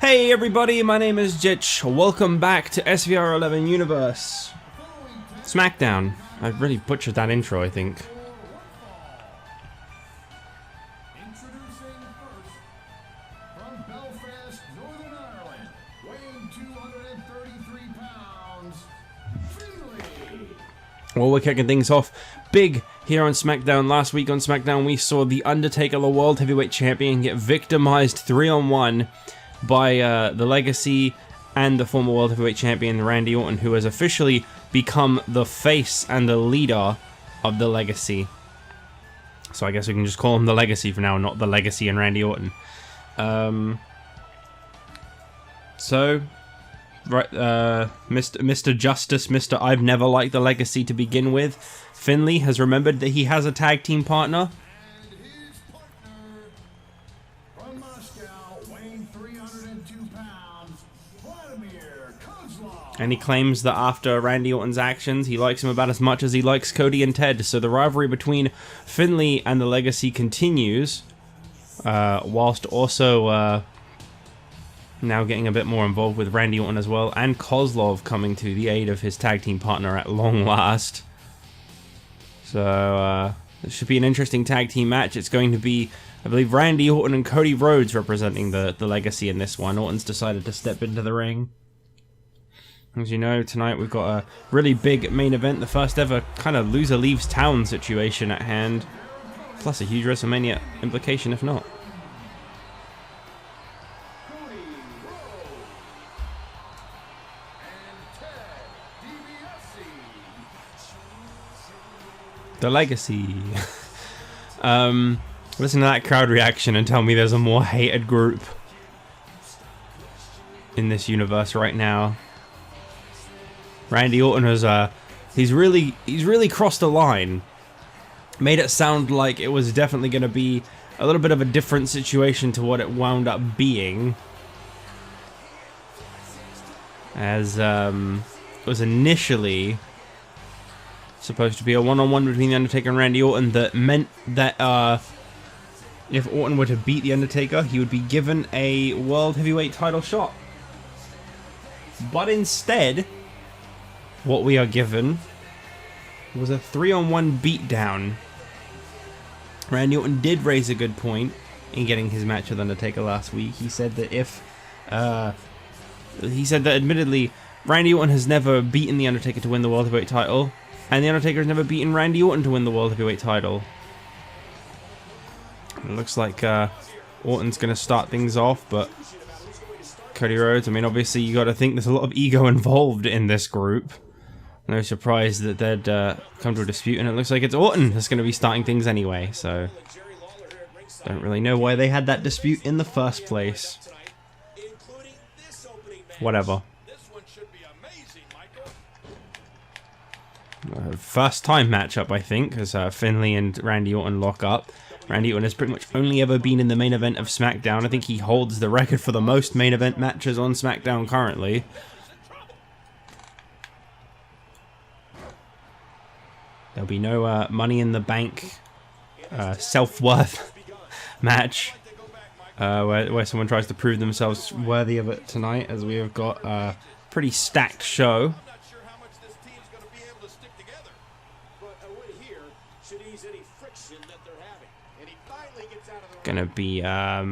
Hey everybody, my name is Jitch. Welcome back to SVR 11 Universe. SmackDown. I really butchered that intro, I think. Introducing first, from Belfast, Northern Ireland, weighing 233 pounds, Finlay. Well, we're kicking things off big here on SmackDown. Last week on SmackDown, we saw The Undertaker, the World Heavyweight Champion, get victimized 3-on-1 by the Legacy and the former World Heavyweight Champion, Randy Orton, who has officially become the face and the leader of the Legacy. So I guess we can just call him the Legacy for now, not the Legacy and Randy Orton. Mr. Justice, Mr. I've never liked the Legacy to begin with, Finlay has remembered that he has a tag team partner. And his partner, from Moscow, weighing 302 pounds, Vladimir, Kozlov. And he claims that after Randy Orton's actions, he likes him about as much as he likes Cody and Ted. So the rivalry between Finlay and the Legacy continues, whilst also now getting a bit more involved with Randy Orton as well, and Kozlov coming to the aid of his tag team partner at long last. So it should be an interesting tag team match. It's going to be, I believe, Randy Orton and Cody Rhodes representing the Legacy in this one. Orton's decided to step into the ring. As you know, tonight we've got a really big main event, the first ever kind of loser leaves town situation at hand, plus a huge WrestleMania implication if not. The Legacy. Listen to that crowd reaction and tell me there's a more hated group in this universe right now. Randy Orton has he's really crossed a line. Made it sound like it was definitely going to be a little bit of a different situation to what it wound up being. As it was initially supposed to be a one-on-one between The Undertaker and Randy Orton that meant that if Orton were to beat The Undertaker, he would be given a World Heavyweight title shot. But instead, what we are given was a 3-on-1 beatdown. Randy Orton did raise a good point in getting his match with Undertaker last week. He said that admittedly, Randy Orton has never beaten The Undertaker to win the World Heavyweight title, and The Undertaker has never beaten Randy Orton to win the World Heavyweight title. It looks like Orton's going to start things off, but Cody Rhodes, I mean, obviously you got to think there's a lot of ego involved in this group. No surprise that they'd come to a dispute, and it looks like it's Orton that's going to be starting things anyway, so don't really know why they had that dispute in the first place. Whatever. First time matchup, I think, as Finlay and Randy Orton lock up. Randy Orton has pretty much only ever been in the main event of SmackDown. I think he holds the record for the most main event matches on SmackDown currently. There'll be no Money in the Bank self-worth match where someone tries to prove themselves worthy of it tonight, as we have got a pretty stacked show. Gonna be a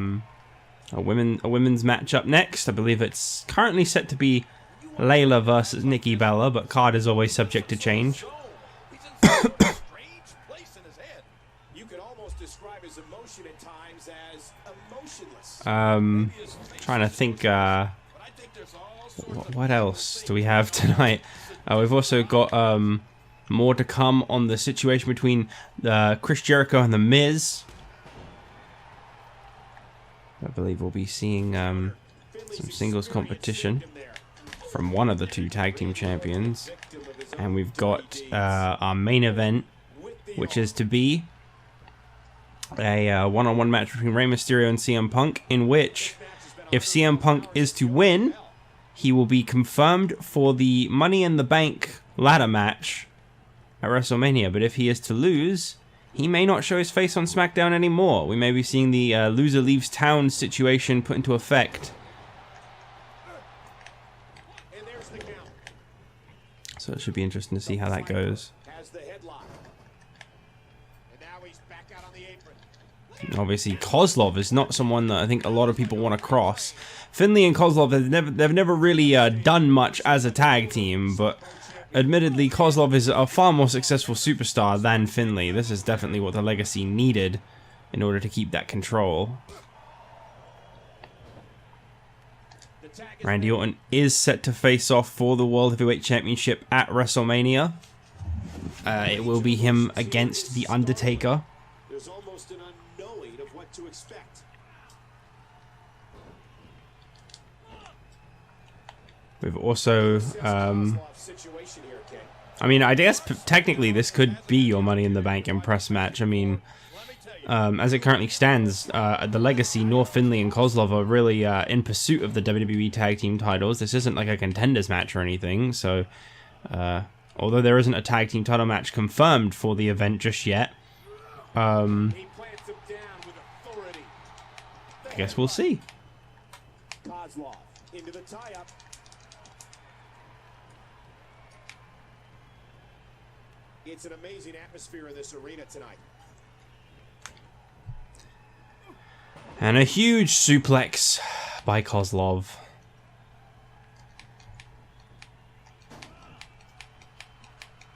women's match up next. I believe it's currently set to be Layla versus Nikki Bella, but card is always subject to change. Trying to think what else do we have tonight? We've also got more to come on the situation between Chris Jericho and The Miz. I believe we'll be seeing some singles competition from one of the two tag team champions. And we've got our main event, which is to be a one-on-one match between Rey Mysterio and CM Punk, in which, if CM Punk is to win, he will be confirmed for the Money in the Bank ladder match at WrestleMania. But if he is to lose, he may not show his face on SmackDown anymore. We may be seeing the loser leaves town situation put into effect So it should be interesting to see how that goes. Has the headlock. And now he's back out on the apron. Obviously, Kozlov is not someone that I think a lot of people want to cross. Finlay and Kozlov, they've never really done much as a tag team, but admittedly, Kozlov is a far more successful superstar than Finlay. This is definitely what the Legacy needed in order to keep that control. Randy Orton is set to face off for the World Heavyweight Championship at WrestleMania. It will be him against The Undertaker. There's almost an unknowing of what to expect. We've also, I mean, I guess technically this could be your Money in the Bank Impress match. I mean, as it currently stands, the Legacy, nor Finlay and Kozlov are really in pursuit of the WWE Tag Team titles. This isn't like a contenders match or anything, so although there isn't a Tag Team title match confirmed for the event just yet, I guess we'll see. Kozlov into the tie-up. It's an amazing atmosphere in this arena tonight. And a huge suplex by Kozlov.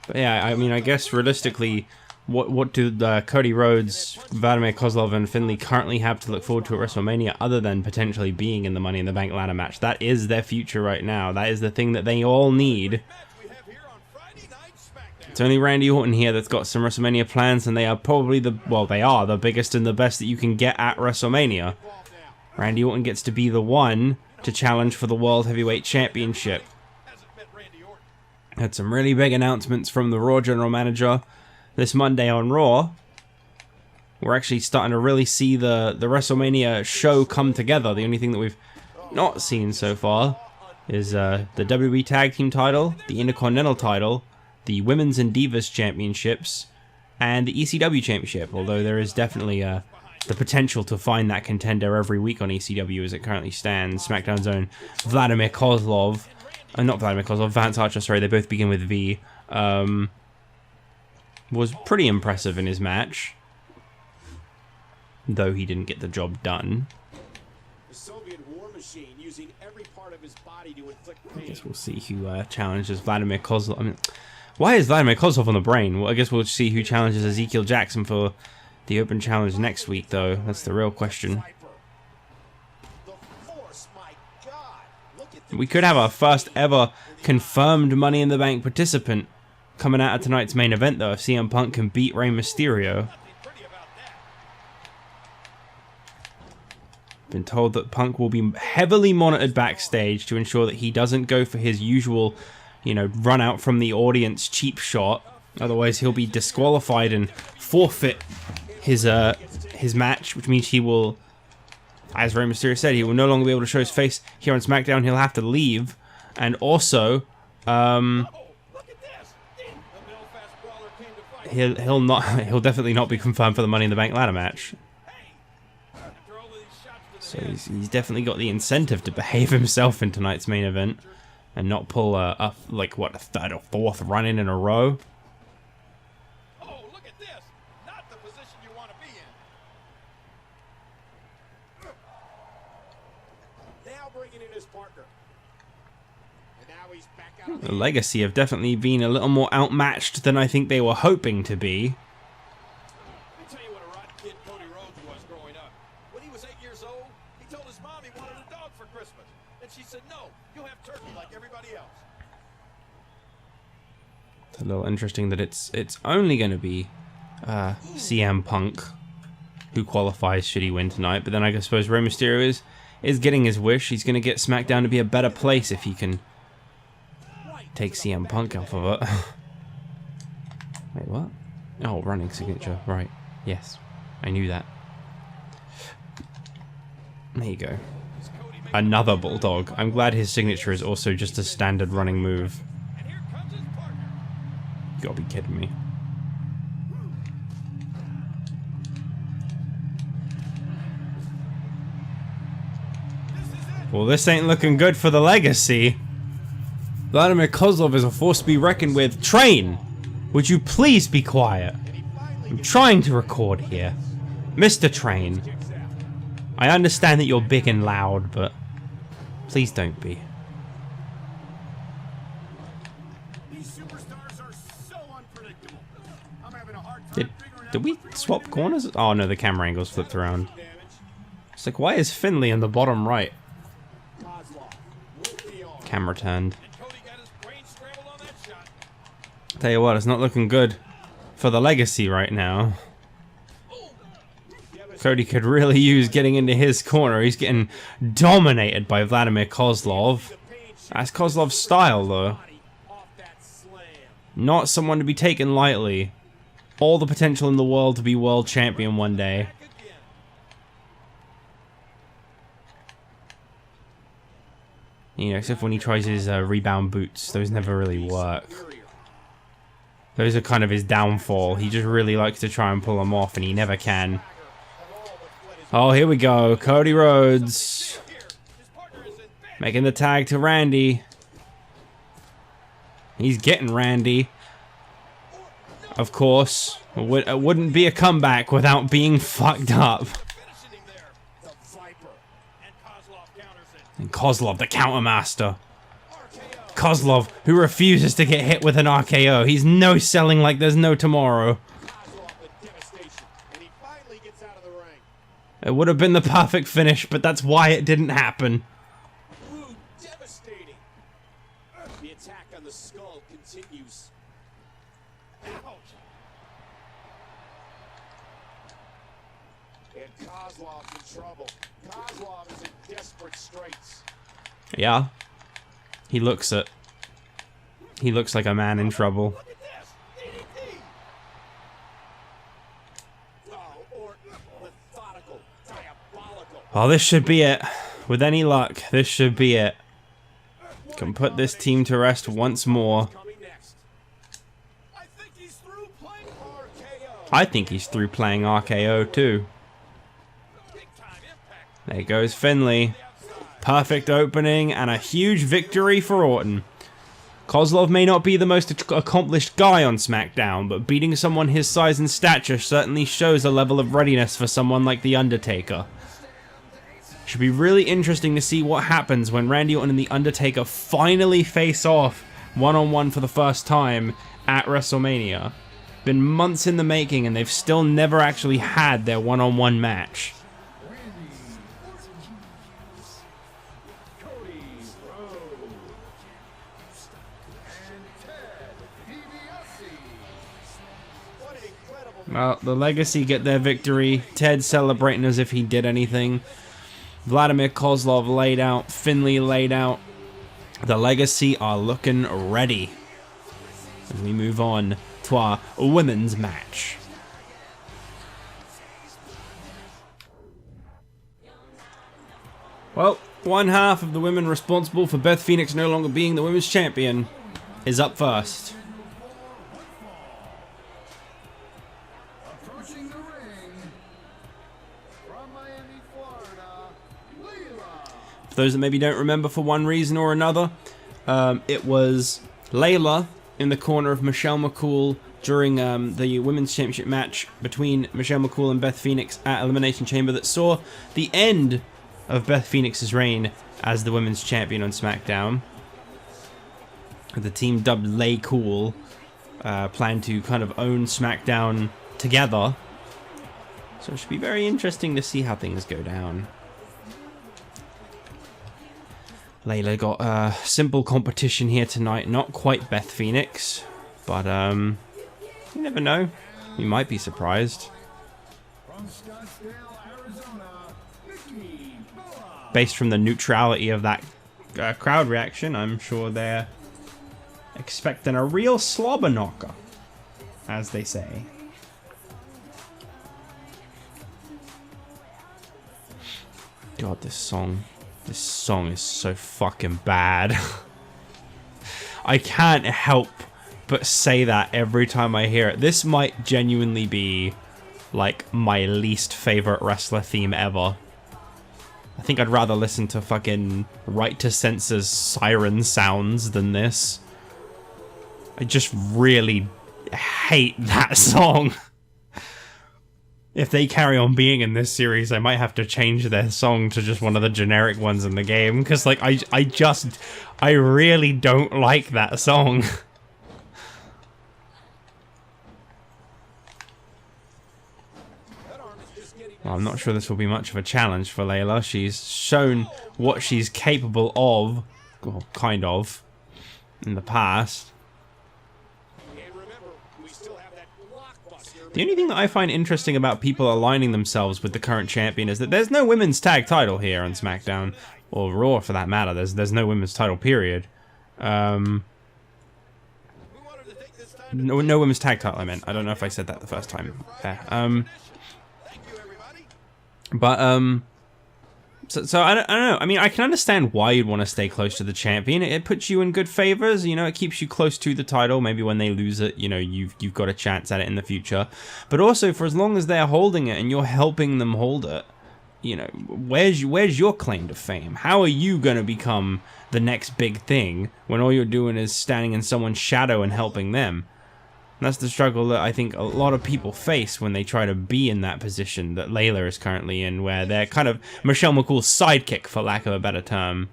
But yeah, I mean, I guess realistically, what do Cody Rhodes, Vladimir, Kozlov, and Finlay currently have to look forward to at WrestleMania other than potentially being in the Money in the Bank ladder match? That is their future right now. That is the thing that they all need. It's only Randy Orton here that's got some WrestleMania plans, and they are probably they are the biggest and the best that you can get at WrestleMania. Randy Orton gets to be the one to challenge for the World Heavyweight Championship. Had some really big announcements from the Raw General Manager this Monday on Raw. We're actually starting to really see the WrestleMania show come together. The only thing that we've not seen so far is the WWE Tag Team title, the Intercontinental title, the Women's and Divas Championships, and the ECW Championship, although there is definitely the potential to find that contender every week on ECW as it currently stands. SmackDown's own Vladimir Kozlov, not Vladimir Kozlov, Vance Archer, sorry, they both begin with V, was pretty impressive in his match, though he didn't get the job done. The Soviet war machine using every part of his body to inflict pain. I guess we'll see who challenges Vladimir Kozlov. I mean, why is Vladimir Kozlov on the brain? Well, I guess we'll see who challenges Ezekiel Jackson for the Open Challenge next week, though. That's the real question. We could have our first ever confirmed Money in the Bank participant coming out of tonight's main event, though, if CM Punk can beat Rey Mysterio. Been told that Punk will be heavily monitored backstage to ensure that he doesn't go for his usual, you know, run out from the audience cheap shot. Otherwise, he'll be disqualified and forfeit his match, which means he will, as Rey Mysterio said, he will no longer be able to show his face here on SmackDown. He'll have to leave, and also, he'll definitely not be confirmed for the Money in the Bank ladder match. So he's definitely got the incentive to behave himself in tonight's main event and not pull a third or fourth run-in a row. Oh, look at this! Not the position you want to be in. Now bringing in his partner. And now he's back out. The Legacy have definitely been a little more outmatched than I think they were hoping to be. Let me tell you what a rotten kid Cody Rhodes was growing up. When he was 8 years old, he told his mom he wanted a dog for Christmas. And she said, no, you'll have turkey like everybody else. It's a little interesting that it's only going to be CM Punk who qualifies should he win tonight. But then I suppose Rey Mysterio is getting his wish. He's going to get SmackDown to be a better place if he can take CM Punk off of it. Wait, what? Oh, running signature. Right. Yes. I knew that. There you go. Another Bulldog. I'm glad his signature is also just a standard running move. You gotta be kidding me. Well, this ain't looking good for the Legacy. Vladimir Kozlov is a force to be reckoned with. Train! Would you please be quiet? I'm trying to record here. Mr. Train. I understand that you're big and loud, but please don't be. These superstars are so unpredictable. I'm having a hard time figuring out Did we swap corners? Oh no, the camera angle's flipped around. It's like, why is Finlay in the bottom right? Camera turned. Tell you what, it's not looking good for the Legacy right now. Cody could really use getting into his corner. He's getting dominated by Vladimir Kozlov. That's Kozlov's style, though. Not someone to be taken lightly. All the potential in the world to be world champion one day. You know, except when he tries his rebound boots. Those never really work. Those are kind of his downfall. He just really likes to try and pull them off, and he never can. Oh, here we go. Cody Rhodes. Making the tag to Randy. He's getting Randy. Of course. It wouldn't be a comeback without being fucked up. And Kozlov, the countermaster. Kozlov, who refuses to get hit with an RKO. He's no selling like there's no tomorrow. It would have been the perfect finish, but that's why it didn't happen. Devastating. The attack on the skull continues. Ouch. And Kozlov's in trouble. Kozlov is in desperate straits. Yeah. He looks it. He looks like a man in trouble. Look at this. DDT. Oh, Orton, methodical, diabolical. Well, this should be it. With any luck, this should be it. Can put this team to rest once more. Coming next. I think he's through playing RKO. I think he's through playing RKO too. Big time impact. There goes Finlay. Perfect opening and a huge victory for Orton. Kozlov may not be the most accomplished guy on SmackDown, but beating someone his size and stature certainly shows a level of readiness for someone like The Undertaker. Should be really interesting to see what happens when Randy Orton and The Undertaker finally face off one-on-one for the first time at WrestleMania. Been months in the making and they've still never actually had their one-on-one match. Well, the Legacy get their victory. Ted celebrating as if he did anything. Vladimir Kozlov laid out. Finlay laid out. The Legacy are looking ready as we move on to our women's match. Well, one half of the women responsible for Beth Phoenix no longer being the women's champion is up first. approaching the ring from Miami, Florida, Layla. For those that maybe don't remember for one reason or another, it was Layla in the corner of Michelle McCool during the Women's Championship match between Michelle McCool and Beth Phoenix at Elimination Chamber that saw the end of Beth Phoenix's reign as the Women's Champion on SmackDown. The team dubbed Lay Cool plan to kind of own SmackDown together. So it should be very interesting to see how things go down. Layla got simple competition here tonight. Not quite Beth Phoenix, but you never know. You might be surprised. From Scottsdale, Arizona, Nikki. Based from the neutrality of that crowd reaction, I'm sure they're expecting a real slobber knocker, as they say. God, this song is so fucking bad. I can't help but say that every time I hear it. This might genuinely be like my least favorite wrestler theme ever. I think I'd rather listen to fucking Right to Censor's siren sounds than this. I just really hate that song. If they carry on being in this series, I might have to change their song to just one of the generic ones in the game, because like I really don't like that song. Well, I'm not sure this will be much of a challenge for Layla. She's shown what she's capable of, well, kind of, in the past. The only thing that I find interesting about people aligning themselves with the current champion is that there's no women's tag title here on SmackDown, or Raw for that matter. There's no women's title, period. No women's tag title, I meant. I don't know if I said that the first time. There. So I don't know. I mean, I can understand why you'd want to stay close to the champion. It puts you in good favors. You know, it keeps you close to the title. Maybe when they lose it, you know, you've got a chance at it in the future. But also, for as long as they're holding it and you're helping them hold it, you know, where's your claim to fame? How are you going to become the next big thing when all you're doing is standing in someone's shadow and helping them? And that's the struggle that I think a lot of people face when they try to be in that position that Layla is currently in, where they're kind of Michelle McCool's sidekick, for lack of a better term.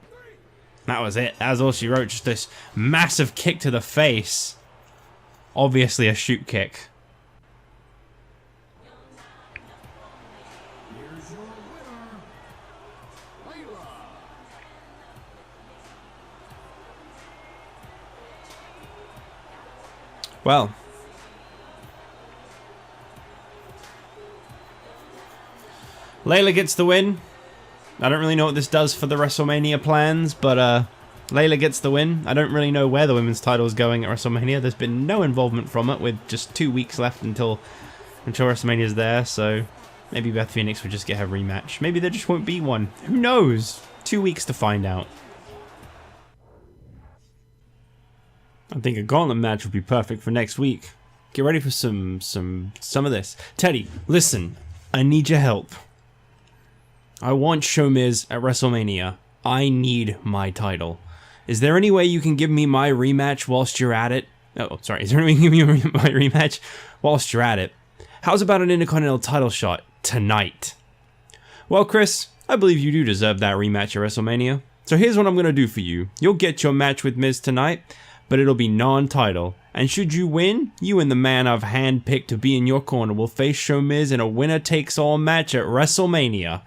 That was it. That was all she wrote. Just this massive kick to the face. Obviously a shoot kick. Here's your winner, Layla. Well, Layla gets the win. I don't really know what this does for the WrestleMania plans, but Layla gets the win. I don't really know where the women's title is going at WrestleMania. There's been no involvement from it, with just 2 weeks left until WrestleMania is there, so maybe Beth Phoenix would just get her rematch. Maybe there just won't be one. Who knows? 2 weeks to find out. I think a gauntlet match would be perfect for next week. Get ready for some of this. Teddy, listen, I need your help. I want Show Miz at WrestleMania. I need my title. Is there any way you can give me my rematch whilst you're at it? Oh, sorry. Is there any way you can give me my rematch whilst you're at it? How's about an Intercontinental title shot tonight? Well, Chris, I believe you do deserve that rematch at WrestleMania. So here's what I'm going to do for you. You'll get your match with Miz tonight, but it'll be non-title. And should you win, you and the man I've handpicked to be in your corner will face Show Miz in a winner-takes-all match at WrestleMania.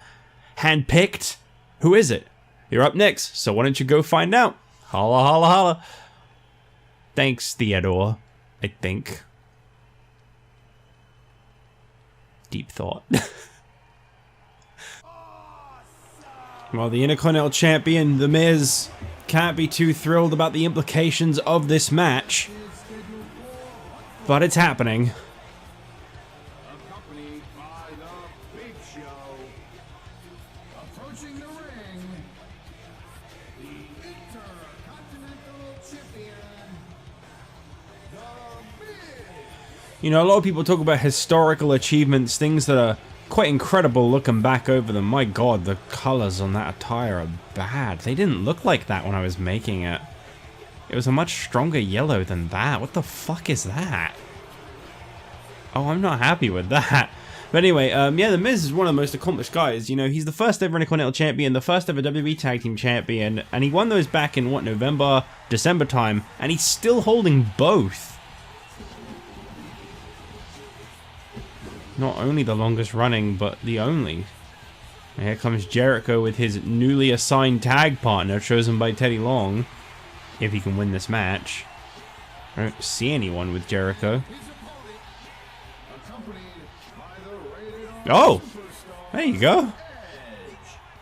Handpicked? Who is it? You're up next, so why don't you go find out? Holla, holla, holla. Thanks, Theodore, I think. Deep thought. Well, the Intercontinental Champion, The Miz, can't be too thrilled about the implications of this match. But it's happening. Accompanied by the Big Show. Approaching the ring, the Intercontinental Champion, The Miz. You know, a lot of people talk about historical achievements, things that are quite incredible looking back over them. My god, the colors on that attire are bad. They didn't look like that when I was making it. It was a much stronger yellow than that. What the fuck is that? Oh, I'm not happy with that. But anyway, yeah, The Miz is one of the most accomplished guys. You know, he's the first ever Intercontinental Champion, the first ever WWE Tag Team Champion, and he won those back in, what, November, December time, and he's still holding both. Not only the longest running, but the only. And here comes Jericho with his newly assigned tag partner, chosen by Teddy Long, if he can win this match. I don't see anyone with Jericho. Oh! There you go.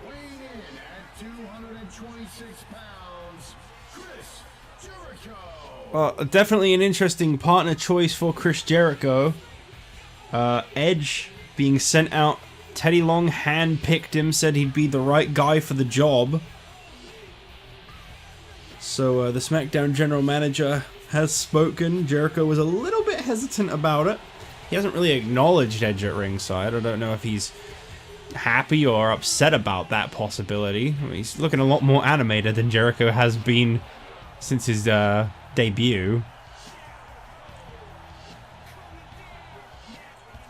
Weighing in at 226 pounds, Chris Jericho. Well, definitely an interesting partner choice for Chris Jericho. Edge being sent out. Teddy Long handpicked him, said he'd be the right guy for the job. So the SmackDown general manager has spoken. Jericho was a little bit hesitant about it. He hasn't really acknowledged Edge at ringside. I don't know if he's happy or upset about that possibility. I mean, he's looking a lot more animated than Jericho has been since his debut.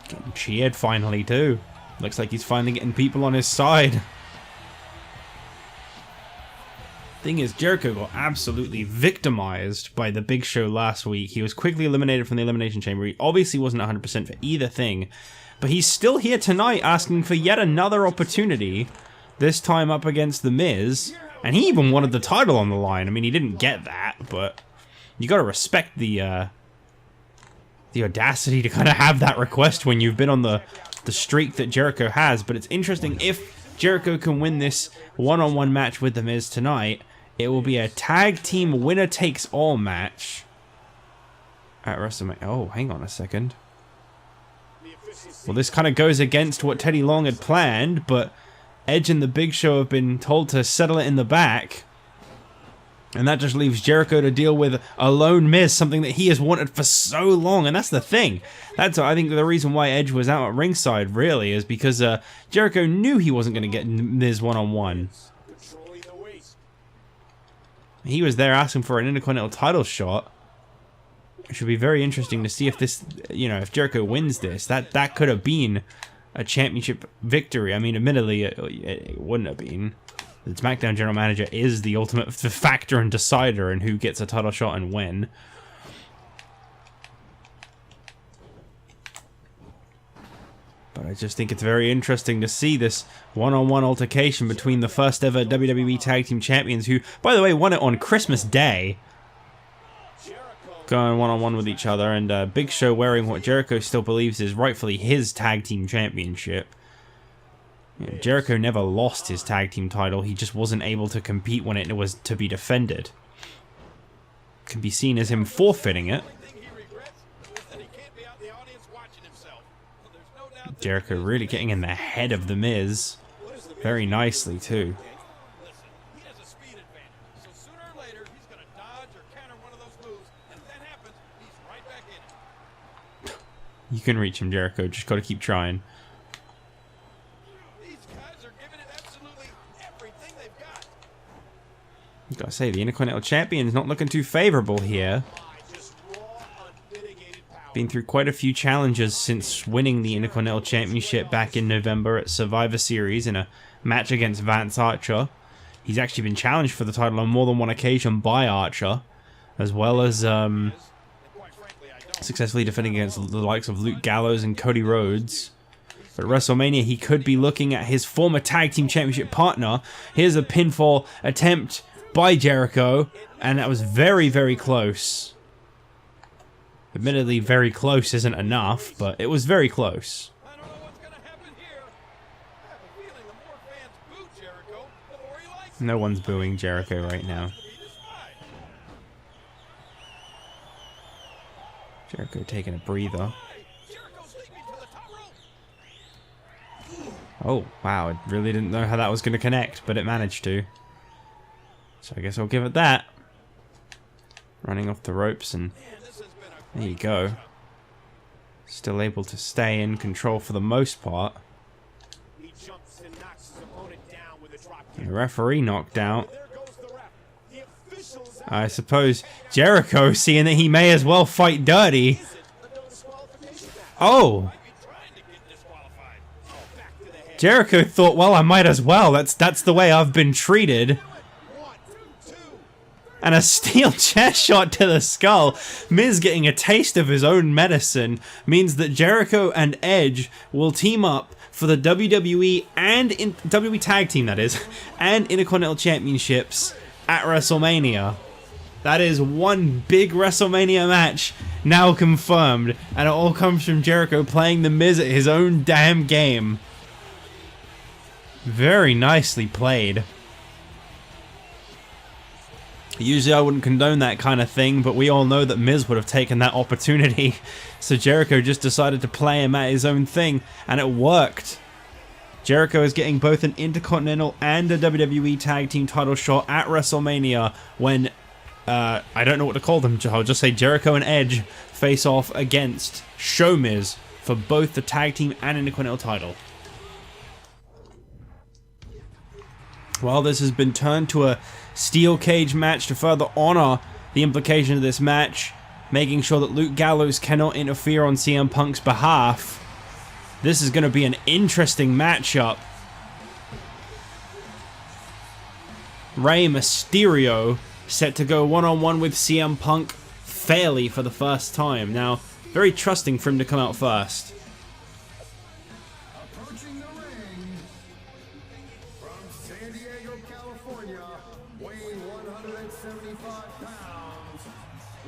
Getting cheered finally too. Looks like he's finally getting people on his side. Thing is, Jericho got absolutely victimized by the Big Show last week. He was quickly eliminated from the Elimination Chamber. He obviously wasn't 100% for either thing. But he's still here tonight asking for yet another opportunity. This time up against The Miz. And he even wanted the title on the line. I mean, he didn't get that, but you gotta respect the audacity to kind of have that request when you've been on the streak that Jericho has. But it's interesting, if Jericho can win this one-on-one match with The Miz tonight, it will be a tag team winner-takes-all match at WrestleMania. Oh, hang on a second. Well, this kind of goes against what Teddy Long had planned, but Edge and the Big Show have been told to settle it in the back. And that just leaves Jericho to deal with a lone Miz, something that he has wanted for so long. And that's the thing. That's, I think, the reason why Edge was out at ringside, really, is because Jericho knew he wasn't going to get Miz one-on-one. He was there asking for an Intercontinental title shot. It should be very interesting to see if this, you know, if Jericho wins this, that could have been a championship victory. I mean, admittedly, it wouldn't have been. The SmackDown general manager is the ultimate factor and decider in who gets a title shot and when. But I just think it's very interesting to see this one-on-one altercation between the first ever WWE Tag Team Champions, who, by the way, won it on Christmas Day. Going one-on-one with each other, and Big Show wearing what Jericho still believes is rightfully his Tag Team Championship. You know, Jericho never lost his Tag Team title, he just wasn't able to compete when it was to be defended. Can be seen as him forfeiting it. Jericho really getting in the head of The Miz. Very nicely, too. You can reach him, Jericho. Just got to keep trying. You gotta say, the Intercontinental Champion's not looking too favorable here. Been through quite a few challenges since winning the Intercontinental Championship back in November at Survivor Series in a match against Vance Archer. He's actually been challenged for the title on more than one occasion by Archer, as well as successfully defending against the likes of Luke Gallows and Cody Rhodes. But at WrestleMania, he could be looking at his former Tag Team Championship partner. Here's a pinfall attempt by Jericho, and that was very, very close. Admittedly, very close isn't enough, but it was very close. No one's booing Jericho right now. Jericho taking a breather. Oh, wow, I really didn't know how that was going to connect, but it managed to. So I guess I'll give it that. Running off the ropes, and there you go. Still able to stay in control for the most part. The referee knocked out. I suppose Jericho, seeing that he may as well fight dirty. Oh! Jericho thought, well, I might as well. That's the way I've been treated. And a steel chair shot to the skull. Miz getting a taste of his own medicine means that Jericho and Edge will team up for the WWE and WWE Tag Team, that is, and Intercontinental Championships at WrestleMania. That is one big WrestleMania match now confirmed, and it all comes from Jericho playing The Miz at his own damn game. Very nicely played. Usually I wouldn't condone that kind of thing, but we all know that Miz would have taken that opportunity. So Jericho just decided to play him at his own thing, and it worked. Jericho is getting both an Intercontinental and a WWE Tag Team title shot at WrestleMania when, I don't know what to call them, I'll just say Jericho and Edge face off against Show Miz for both the Tag Team and Intercontinental title. Well, this has been turned to a steel cage match to further honor the implication of this match, making sure that Luke Gallows cannot interfere on CM Punk's behalf. This is going to be an interesting matchup. Rey Mysterio set to go one-on-one with CM Punk fairly for the first time. Now, very trusting for him to come out first. Approaching the ring from San Diego, California, weighing 175 pounds,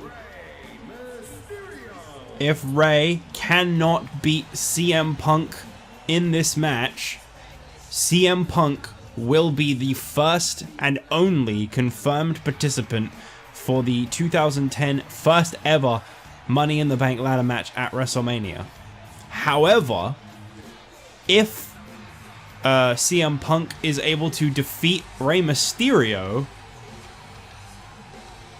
Rey Mysterio. If Rey cannot beat CM Punk in this match, CM Punk will be the first and only confirmed participant for the 2010 first ever Money in the Bank ladder match at WrestleMania. However, if CM Punk is able to defeat Rey Mysterio...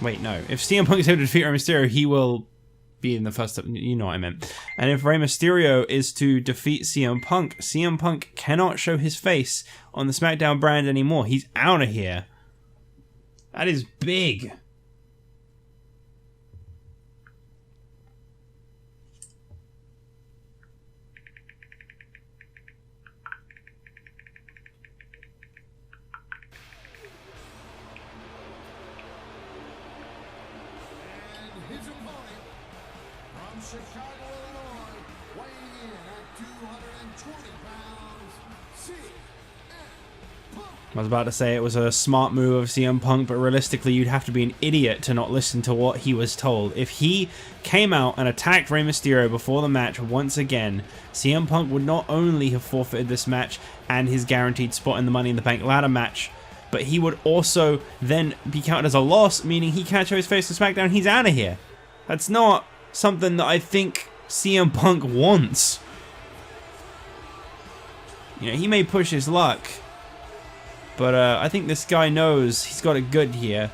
Wait, no. If CM Punk is able to defeat Rey Mysterio, he will be in the first... You know what I meant. And if Rey Mysterio is to defeat CM Punk cannot show his face on the SmackDown brand anymore. He's out of here. That is big. His opponent from Chicago, Illinois, weighing in at 220 pounds, CM Punk. I was about to say it was a smart move of CM Punk, but realistically you'd have to be an idiot to not listen to what he was told. If he came out and attacked Rey Mysterio before the match once again, CM Punk would not only have forfeited this match and his guaranteed spot in the Money in the Bank ladder match, but he would also then be counted as a loss, meaning he can't show his face to SmackDown. He's out of here. That's not something that I think CM Punk wants. You know, he may push his luck, but I think this guy knows he's got it good here.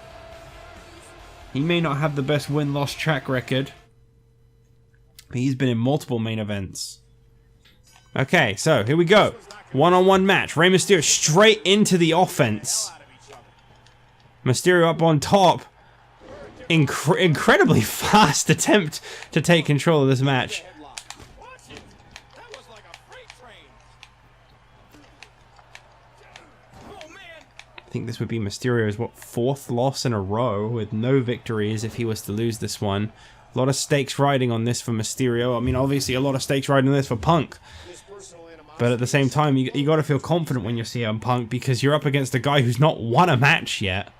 He may not have the best win-loss track record, but he's been in multiple main events. Okay, so here we go. One-on-one match. Rey Mysterio straight into the offense. Mysterio up on top. Incredibly fast attempt to take control of this match. I think this would be Mysterio's, what, 4th loss in a row with no victories if he was to lose this one. A lot of stakes riding on this for Mysterio. I mean, obviously a lot of stakes riding on this for Punk. But at the same time, you got to feel confident when you're CM Punk because you're up against a guy who's not won a match yet.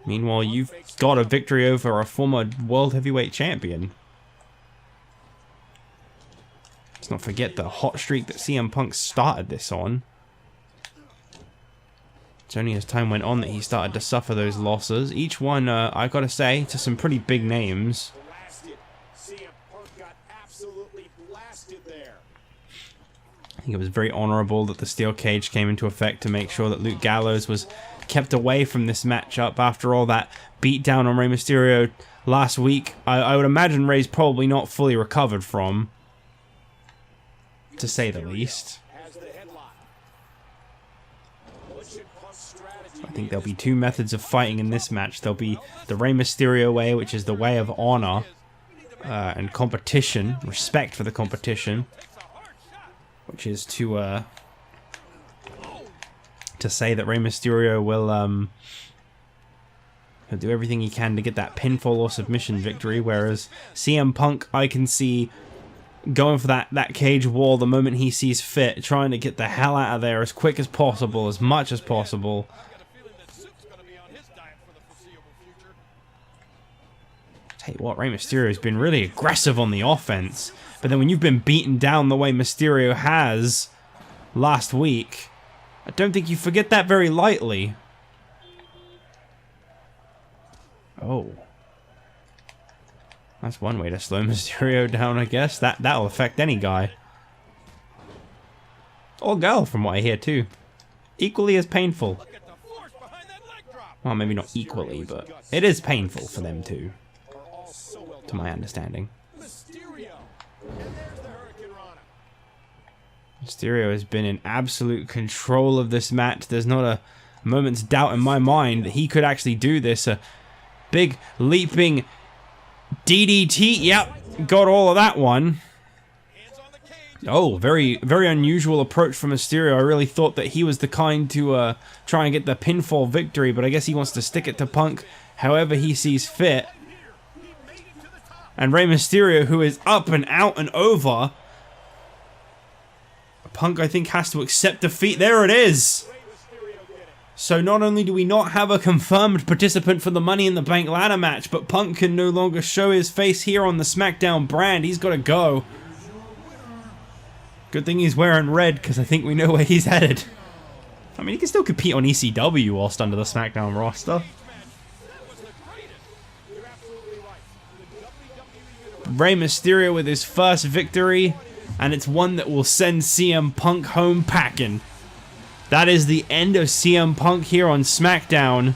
Meanwhile, you've got a victory over a former World Heavyweight Champion. Let's not forget the hot streak that CM Punk started this on. It's only as time went on that he started to suffer those losses. Each one, I gotta say, to some pretty big names. I think it was very honorable that the steel cage came into effect to make sure that Luke Gallows was kept away from this matchup after all that beatdown on Rey Mysterio last week. I would imagine Rey's probably not fully recovered from, to say the least. I think there'll be two methods of fighting in this match. There'll be the Rey Mysterio way, which is the way of honor and competition, respect for the competition, which is to say that Rey Mysterio will he'll do everything he can to get that pinfall or submission victory, whereas CM Punk, I can see going for that cage wall the moment he sees fit, trying to get the hell out of there as quick as possible, as much as possible. Tell you what, Rey Mysterio has been really aggressive on the offense, but then when you've been beaten down the way Mysterio has last week, I don't think you forget that very lightly. Oh. That's one way to slow Mysterio down, I guess. That'll affect any guy. Or girl, from what I hear, too. Equally as painful. Well, maybe not equally, but it is painful for them, too. To my understanding. Mysterio has been in absolute control of this match. There's not a moment's doubt in my mind that he could actually do this. A big leaping DDT. Yep, got all of that one. Oh, very, very unusual approach from Mysterio. I really thought that he was the kind to try and get the pinfall victory, but I guess he wants to stick it to Punk however he sees fit. And Rey Mysterio, who is up and out and over. Punk, I think, has to accept defeat. There it is. So not only do we not have a confirmed participant for the Money in the Bank ladder match, but Punk can no longer show his face here on the SmackDown brand. He's got to go. Good thing he's wearing red, because I think we know where he's headed. I mean, he can still compete on ECW whilst under the SmackDown roster. Rey Mysterio with his first victory, and it's one that will send CM Punk home packing. That is the end of CM Punk here on SmackDown.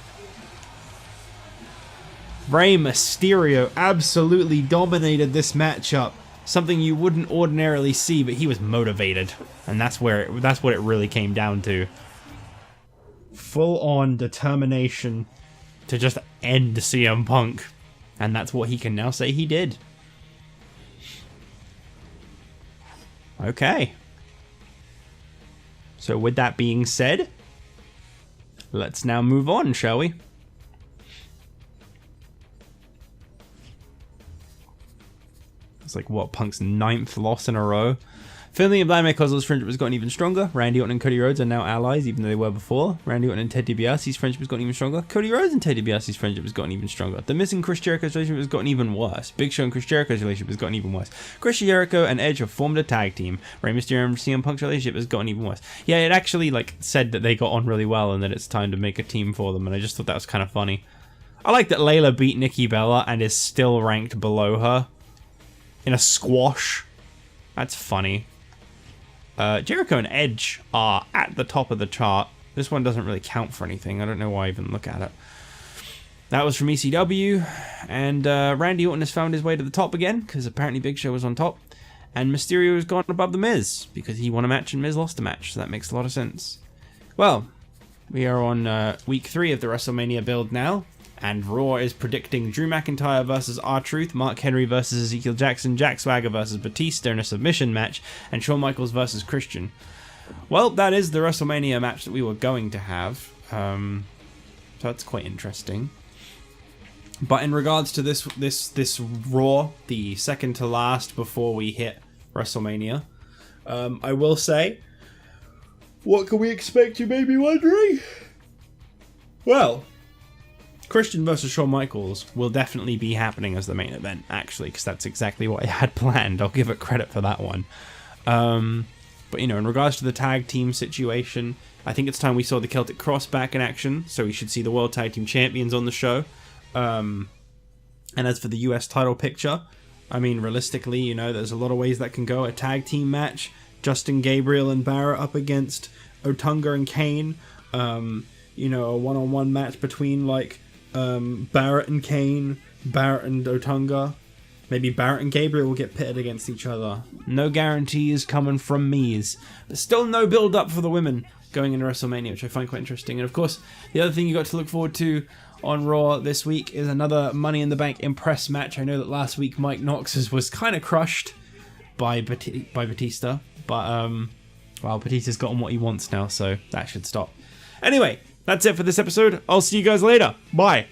Rey Mysterio absolutely dominated this matchup. Something you wouldn't ordinarily see, but he was motivated. And that's what it really came down to. Full-on determination to just end CM Punk. And that's what he can now say he did. Okay. So with that being said, let's now move on, shall we? It's like, what, Punk's 9th loss in a row? Finlay and Vladimir Kozlov's friendship has gotten even stronger. Randy Orton and Cody Rhodes are now allies, even though they were before. Randy Orton and Ted DiBiase's friendship has gotten even stronger. Cody Rhodes and Ted DiBiase's friendship has gotten even stronger. The Miz and Chris Jericho's relationship has gotten even worse. Big Show and Chris Jericho's relationship has gotten even worse. Chris Jericho and Edge have formed a tag team. Rey Mysterio and CM Punk's relationship has gotten even worse. Yeah, it actually said that they got on really well and that it's time to make a team for them, and I just thought that was kind of funny. I like that Layla beat Nikki Bella and is still ranked below her in a squash. That's funny. Jericho and Edge are at the top of the chart. This one doesn't really count for anything. I don't know why I even look at it. That was from ECW. And Randy Orton has found his way to the top again, because apparently Big Show was on top. And Mysterio has gone above The Miz, because he won a match and Miz lost a match. So that makes a lot of sense. Well, we are on week 3 of the WrestleMania build now. And Raw is predicting Drew McIntyre versus R-Truth, Mark Henry versus Ezekiel Jackson, Jack Swagger versus Batista in a submission match, and Shawn Michaels versus Christian. Well, that is the WrestleMania match that we were going to have. So that's quite interesting. But in regards to this Raw, the second to last before we hit WrestleMania, I will say, what can we expect, you may be wondering? Well, Christian versus Shawn Michaels will definitely be happening as the main event, actually, because that's exactly what I had planned. I'll give it credit for that one. But, you know, in regards to the tag team situation, I think it's time we saw the Celtic Cross back in action, so we should see the World Tag Team Champions on the show. And as for the US title picture, I mean, realistically, you know, there's a lot of ways that can go. A tag team match, Justin Gabriel and Barrett up against Otunga and Kane. You know, a one-on-one match between, Barrett and Kane, Barrett and Otunga. Maybe Barrett and Gabriel will get pitted against each other. No guarantees coming from me's. But still no build-up for the women going into WrestleMania, which I find quite interesting. And of course, the other thing you got to look forward to on Raw this week is another Money in the Bank Impress match. I know that last week Mike Knox's was kind of crushed by Batista. But, well, Batista's gotten what he wants now, so that should stop. Anyway, that's it for this episode. I'll see you guys later. Bye.